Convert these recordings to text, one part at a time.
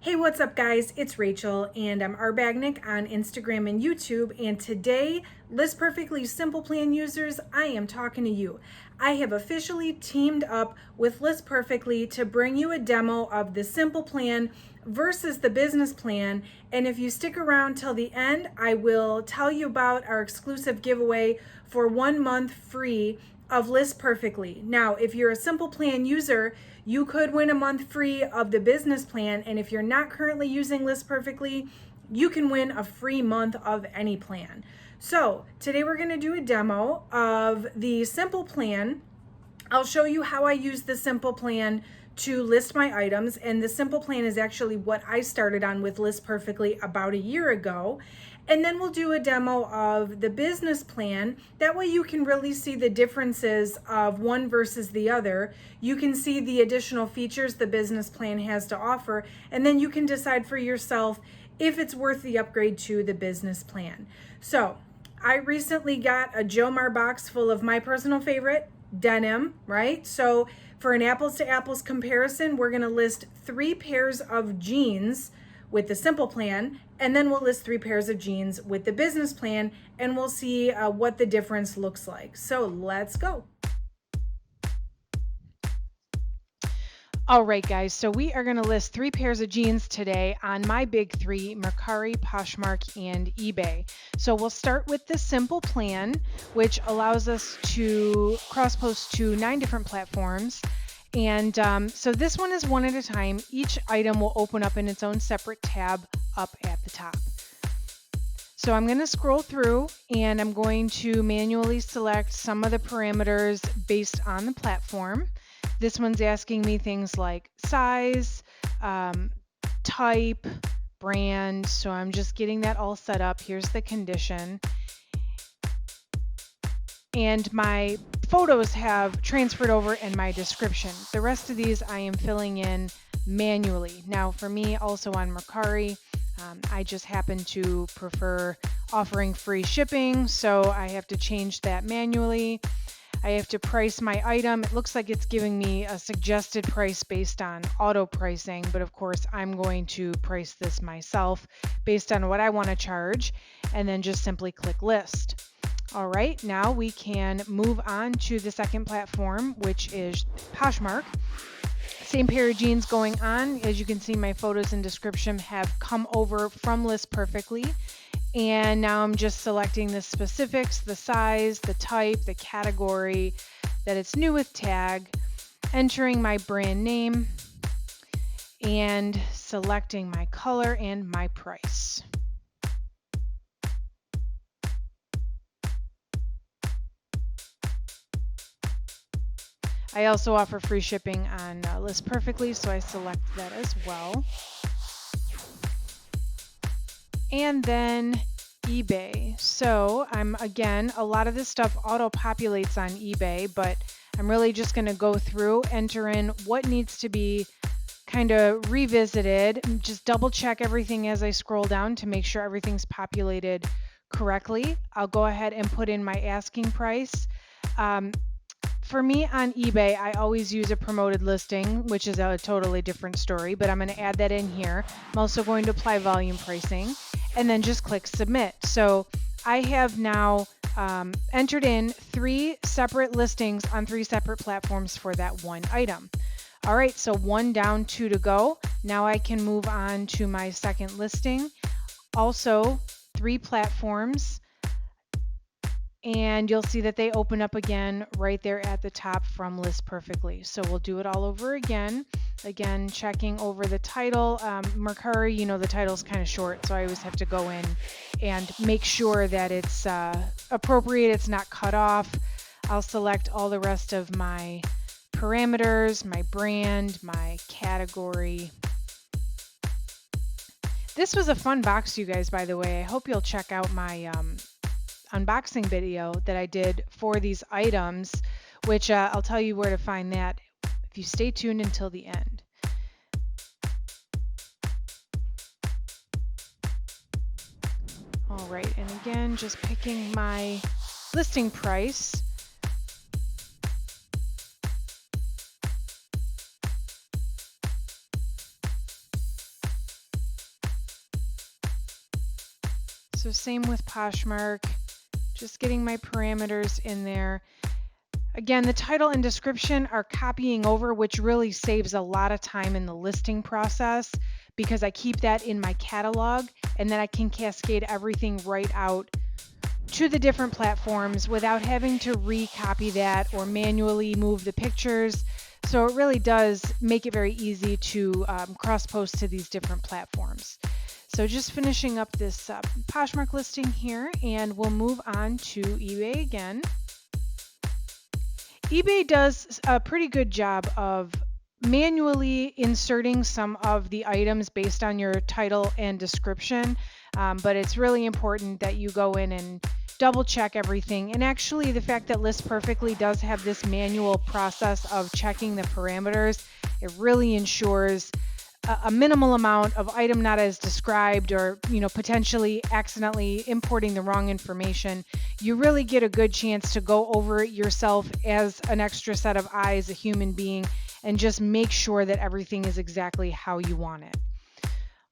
Hey, what's up guys? It's Rachel and I'm Arbagnick on Instagram and YouTube, and today, ListPerfectly Simple Plan users, I am talking to you. I have officially teamed up with ListPerfectly to bring you a demo of the Simple Plan versus the Business Plan, and if you stick around till the end, I will tell you about our exclusive giveaway for 1 month free of ListPerfectly. Now, if you're a Simple Plan user, you could win a month free of the Business Plan, and if you're not currently using ListPerfectly, you can win a free month of any plan. So today we're going to do a demo of the Simple Plan. I'll show you how I use the Simple Plan to list my items, and the Simple Plan is actually what I started on with ListPerfectly about a year ago. And then we'll do a demo of the Business Plan. That way you can really see the differences of one versus the other. You can see the additional features the Business Plan has to offer, and then you can decide for yourself if it's worth the upgrade to the Business Plan. So I recently got a Jomar box full of my personal favorite, denim, right? So for an apples to apples comparison, we're gonna list 3 pairs of jeans with the Simple Plan, and then we'll list 3 pairs of jeans with the Business Plan, and we'll see what the difference looks like. So let's go. All right, guys, so we are going to list 3 pairs of jeans today on my big 3, Mercari, Poshmark, and eBay. So we'll start with the Simple Plan, which allows us to cross-post to 9 different platforms. And so this one is one at a time. Each item will open up in its own separate tab up at the top. So I'm going to scroll through and I'm going to manually select some of the parameters based on the platform. This one's asking me things like size, type, brand. So I'm just getting that all set up. Here's the condition. And my photos have transferred over in my description. The rest of these I am filling in manually. Now for me, also on Mercari, I just happen to prefer offering free shipping, so I have to change that manually. I have to price my item. It looks like it's giving me a suggested price based on auto pricing, but of course I'm going to price this myself based on what I want to charge, and then just simply click list. All right, now we can move on to the second platform, which is Poshmark. Same pair of jeans going on. As you can see, my photos and description have come over from ListPerfectly. And now I'm just selecting the specifics, the size, the type, the category, that it's new with tag, entering my brand name, and selecting my color and my price. I also offer free shipping on ListPerfectly, so I select that as well. And then eBay. So again, a lot of this stuff auto-populates on eBay, but I'm really just going to go through, enter in what needs to be kind of revisited, just double check everything as I scroll down to make sure everything's populated correctly. I'll go ahead and put in my asking price. For me on eBay, I always use a promoted listing, which is a totally different story, but I'm going to add that in here. I'm also going to apply volume pricing and then just click submit. So I have now entered in 3 separate listings on 3 separate platforms for that one item. All right, so 1 down, 2 to go. Now I can move on to my second listing. Also 3 platforms. And you'll see that they open up again right there at the top from ListPerfectly. So we'll do it all over again. Again, checking over the title. Mercari, you know, the title's kind of short, so I always have to go in and make sure that it's appropriate, it's not cut off. I'll select all the rest of my parameters, my brand, my category. This was a fun box, you guys, by the way. I hope you'll check out my unboxing video that I did for these items, which I'll tell you where to find that if you stay tuned until the end. All right, and again, just picking my listing price. So same with Poshmark, just getting my parameters in there. Again, the title and description are copying over, which really saves a lot of time in the listing process because I keep that in my catalog and then I can cascade everything right out to the different platforms without having to recopy that or manually move the pictures. So it really does make it very easy to cross-post to these different platforms. So just finishing up this Poshmark listing here, and we'll move on to eBay again. eBay does a pretty good job of manually inserting some of the items based on your title and description, but it's really important that you go in and double check everything. And actually, the fact that ListPerfectly does have this manual process of checking the parameters, it really ensures a minimal amount of item not as described, or potentially accidentally importing the wrong information. You really get a good chance to go over it yourself as an extra set of eyes, a human being, and just make sure that everything is exactly how you want it.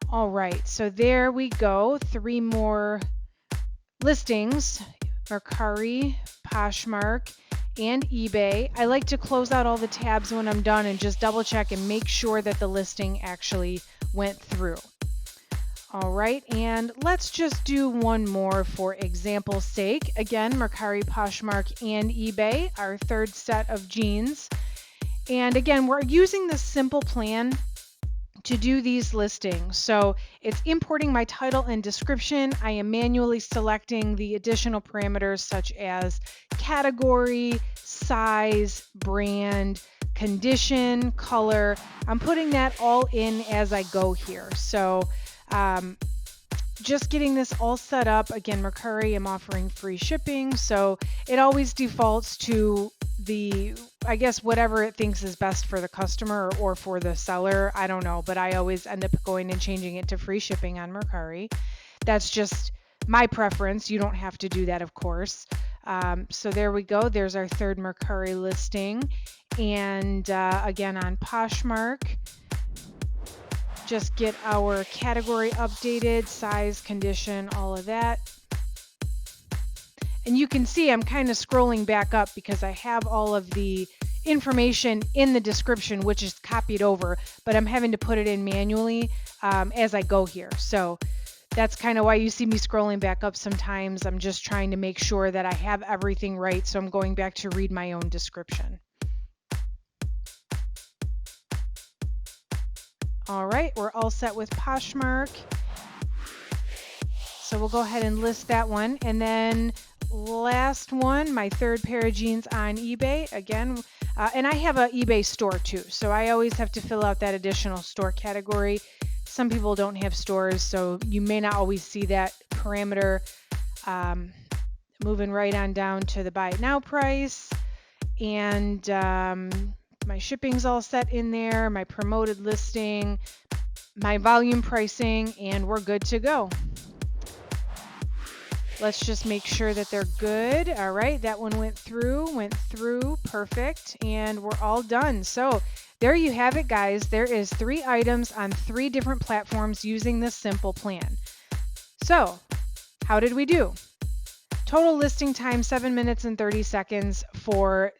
All right, so there we go. 3 more listings: Mercari, Poshmark, and eBay. I like to close out all the tabs when I'm done and just double check and make sure that the listing actually went through. All right, and let's just do one more for example's sake. Again, Mercari, Poshmark, and eBay, our third set of jeans. And again, we're using the simple plan to do these listings. So it's importing my title and description. I am manually selecting the additional parameters such as category, size, brand, condition, color. I'm putting that all in as I go here. So just getting this all set up. Again, Mercari, I'm offering free shipping, so it always defaults to I guess whatever it thinks is best for the customer or for the seller. I don't know, but I always end up going and changing it to free shipping on Mercari. That's just my preference. You don't have to do that, of course. So there we go. There's our third Mercari listing. And again, on Poshmark, just get our category updated, size, condition, all of that. And you can see I'm kind of scrolling back up because I have all of the information in the description, which is copied over, but I'm having to put it in manually as I go here. So that's kind of why you see me scrolling back up sometimes. I'm just trying to make sure that I have everything right. So I'm going back to read my own description. All right, we're all set with Poshmark. So we'll go ahead and list that one. And then last one, my third pair of jeans on eBay. Again, and I have an eBay store too. So I always have to fill out that additional store category. Some people don't have stores, so you may not always see that parameter. Moving right on down to the buy it now price. And my shipping's all set in there, my promoted listing, my volume pricing, and we're good to go. Let's just make sure that they're good. All right, that one went through, perfect, and we're all done. So there you have it, guys. There is 3 items on 3 different platforms using this simple plan. So how did we do? Total listing time, 7 minutes and 30 seconds for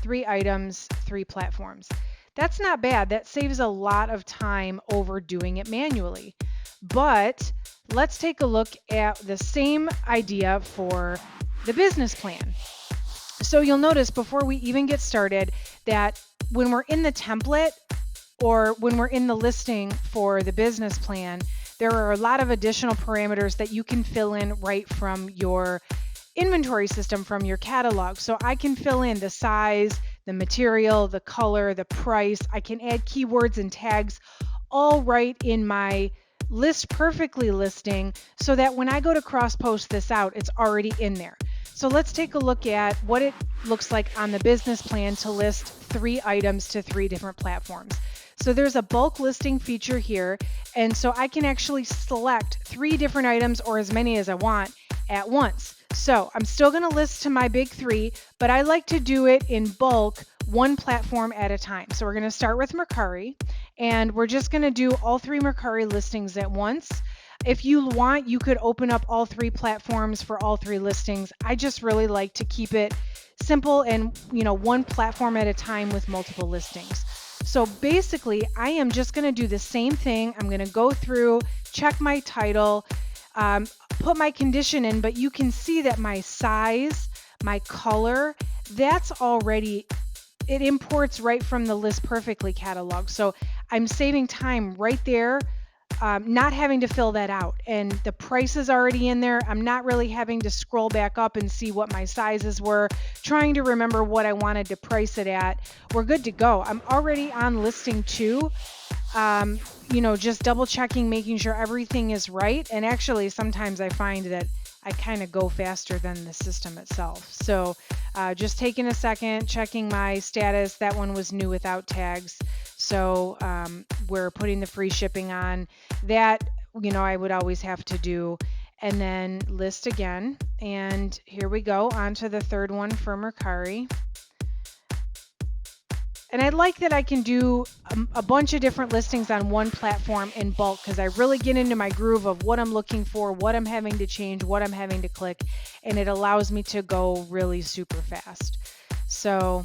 3 items, 3 platforms. That's not bad. That saves a lot of time over doing it manually. But let's take a look at the same idea for the business plan. So you'll notice before we even get started that when we're in the template or when we're in the listing for the business plan, there are a lot of additional parameters that you can fill in right from your inventory system, from your catalog. So I can fill in the size, the material, the color, the price. I can add keywords and tags all right in my ListPerfectly listing so that when I go to cross post this out, it's already in there. So let's take a look at what it looks like on the business plan to list 3 items to 3 different platforms. So there's a bulk listing feature here, and so I can actually select 3 different items or as many as I want at once. So I'm still going to list to my big 3, but I like to do it in bulk, 1 platform at a time. So we're going to start with Mercari, and we're just going to do all 3 Mercari listings at once. If you want, you could open up all 3 platforms for all 3 listings. I just really like to keep it simple and, one platform at a time with multiple listings. So basically, I am just going to do the same thing. I'm going to go through, check my title, put my condition in, but you can see that my size, my color, that's already, it imports right from the ListPerfectly catalog. So I'm saving time right there, not having to fill that out. And the price is already in there. I'm not really having to scroll back up and see what my sizes were, trying to remember what I wanted to price it at. We're good to go. I'm already on listing 2. Just double checking, making sure everything is right. And actually, sometimes I find that I kind of go faster than the system itself. So just taking a second, checking my status. That one was new without tags. So we're putting the free shipping on. That, I would always have to do. And then list again. And here we go, on to the third one for Mercari. And I like that I can do a bunch of different listings on one platform in bulk, because I really get into my groove of what I'm looking for, what I'm having to change, what I'm having to click, and it allows me to go really super fast. So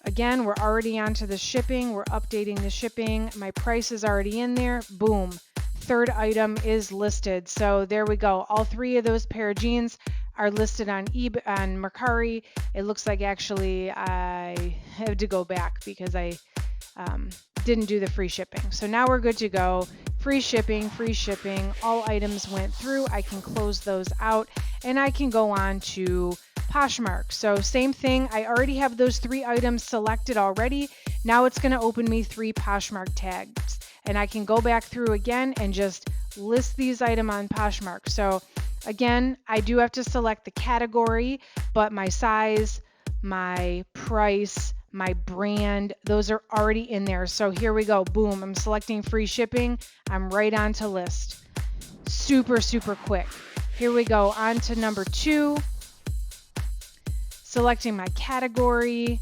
again, we're already onto the shipping. We're updating the shipping. My price is already in there. Boom. Third item is listed. So there we go. All 3 of those pair of jeans are listed on eBay, on Mercari. It looks like actually I have to go back because I didn't do the free shipping. So now we're good to go. Free shipping, free shipping. All items went through. I can close those out and I can go on to Poshmark. So same thing. I already have those 3 items selected already. Now it's going to open me 3 Poshmark tags. And I can go back through again and just list these items on Poshmark. So again, I do have to select the category, but my size, my price, my brand, those are already in there. So here we go. Boom. I'm selecting free shipping. I'm right on to list. Super, super quick. Here we go. On to number 2. Selecting my category.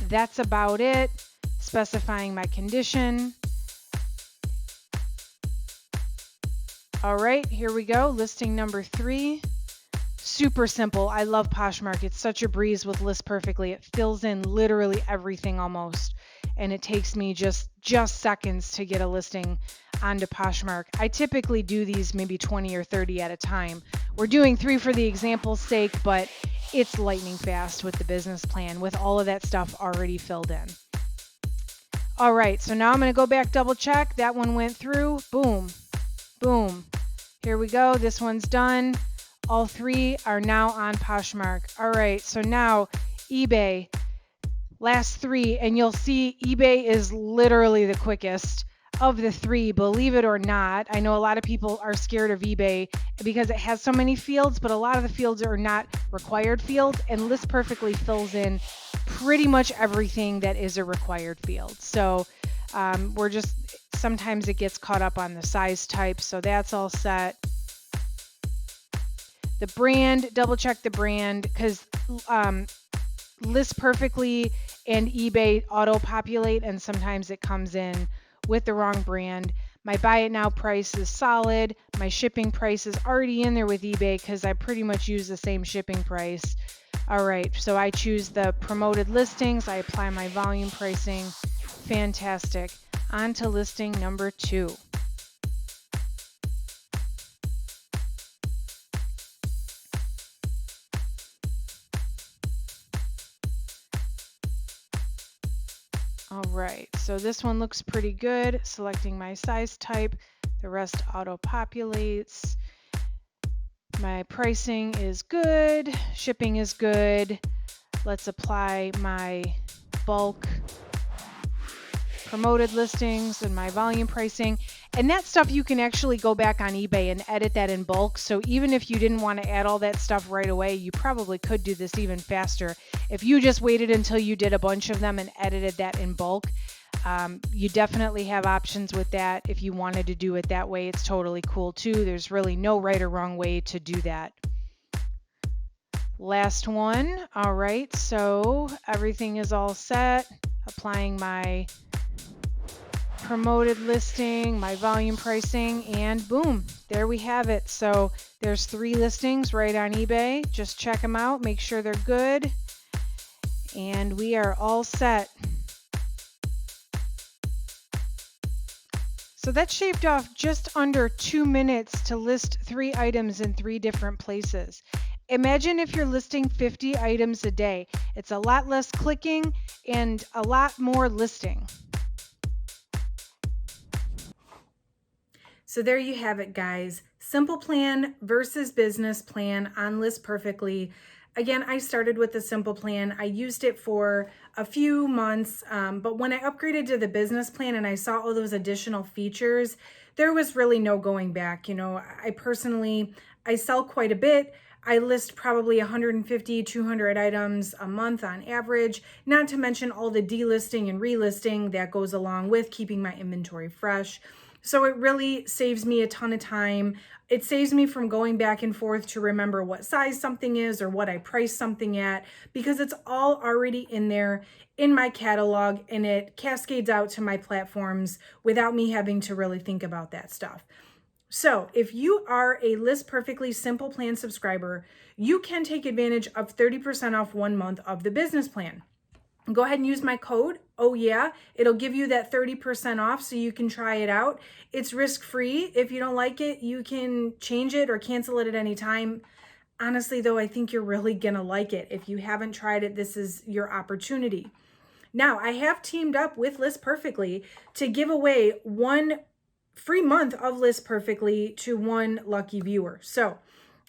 That's about it. Specifying my condition. All right, here we go. Listing number 3. Super simple. I love Poshmark. It's such a breeze with ListPerfectly. It fills in literally everything almost, and it takes me just seconds to get a listing onto Poshmark. I typically do these maybe 20 or 30 at a time. We're doing 3 for the example's sake, but it's lightning fast with the business plan with all of that stuff already filled in. All right, so now I'm going to go back, double check. That one went through. Boom, boom. Here we go. This one's done. All 3 are now on Poshmark. All right, so now eBay, last 3, and you'll see eBay is literally the quickest of the 3, believe it or not. I know a lot of people are scared of eBay because it has so many fields, but a lot of the fields are not required fields, and ListPerfectly fills in pretty much everything that is a required field. So we're just, sometimes it gets caught up on the size type, so that's all set. The brand, double check the brand, because ListPerfectly and eBay auto-populate, and sometimes it comes in with the wrong brand. My buy it now price is solid. My shipping price is already in there with eBay because I pretty much use the same shipping price. All right, so I choose the promoted listings. I apply my volume pricing. Fantastic. On to listing number 2. All right, so this one looks pretty good. Selecting my size type, the rest auto-populates. My pricing is good, shipping is good. Let's apply my bulk promoted listings and my volume pricing. And that stuff you can actually go back on eBay and edit that in bulk. So even if you didn't want to add all that stuff right away, you probably could do this even faster. If you just waited until you did a bunch of them and edited that in bulk, you definitely have options with that. If you wanted to do it that way, it's totally cool too. There's really no right or wrong way to do that. Last one. All right, so everything is all set. Applying my promoted listing, my volume pricing, and boom, there we have it. So there's 3 listings right on eBay. Just check them out, make sure they're good, and we are all set. So that shaved off just under 2 minutes to list 3 items in 3 different places. Imagine if you're listing 50 items a day. It's a lot less clicking and a lot more listing. So there you have it, guys. Simple plan versus business plan on ListPerfectly. Again, I started with the simple plan. I used it for a few months, but when I upgraded to the business plan and I saw all those additional features, there was really no going back. You know, I sell quite a bit. I list probably 150, 200 items a month on average, not to mention all the delisting and relisting that goes along with keeping my inventory fresh. So it really saves me a ton of time. It saves me from going back and forth to remember what size something is or what I price something at, because it's all already in there in my catalog and it cascades out to my platforms without me having to really think about that stuff. So if you are a ListPerfectly Simple Plan subscriber, you can take advantage of 30% off 1 month of the business plan. Go ahead and use my code. Oh yeah, it'll give you that 30% off so you can try it out. It's risk-free. If you don't like it, you can change it or cancel it at any time. Honestly though, I think you're really gonna like it. If you haven't tried it, this is your opportunity. Now, I have teamed up with ListPerfectly to give away 1 free month of ListPerfectly to 1 lucky viewer. So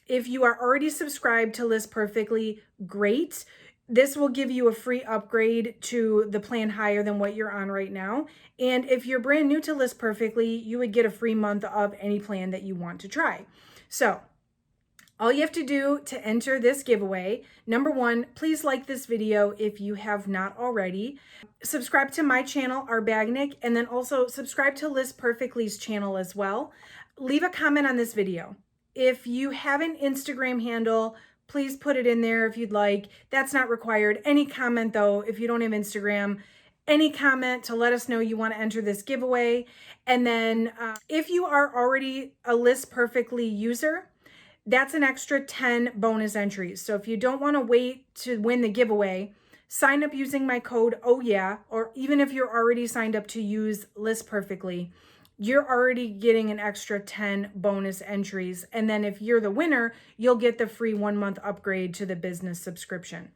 if you are already subscribed to ListPerfectly, great. This will give you a free upgrade to the plan higher than what you're on right now. And if you're brand new to ListPerfectly, you would get a free month of any plan that you want to try. So all you have to do to enter this giveaway, number 1, please like this video if you have not already. Subscribe to my channel, Arbagnik, and then also subscribe to ListPerfectly's channel as well. Leave a comment on this video. If you have an Instagram handle, please put it in there if you'd like. That's not required. Any comment though, if you don't have Instagram, any comment to let us know you want to enter this giveaway. And then if you are already a ListPerfectly user, that's an extra 10 bonus entries. So if you don't want to wait to win the giveaway, sign up using my code OHYEAH, or even if you're already signed up to use ListPerfectly, you're already getting an extra 10 bonus entries. And then if you're the winner, you'll get the free 1 month upgrade to the business subscription.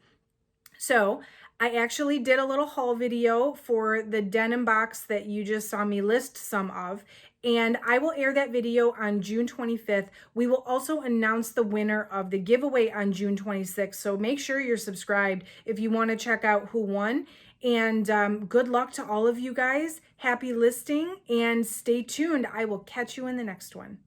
So I actually did a little haul video for the denim box that you just saw me list some of, and I will air that video on June 25th. We will also announce the winner of the giveaway on June 26th. So make sure you're subscribed if you want to check out who won. And good luck to all of you guys. Happy listing and stay tuned. I will catch you in the next one.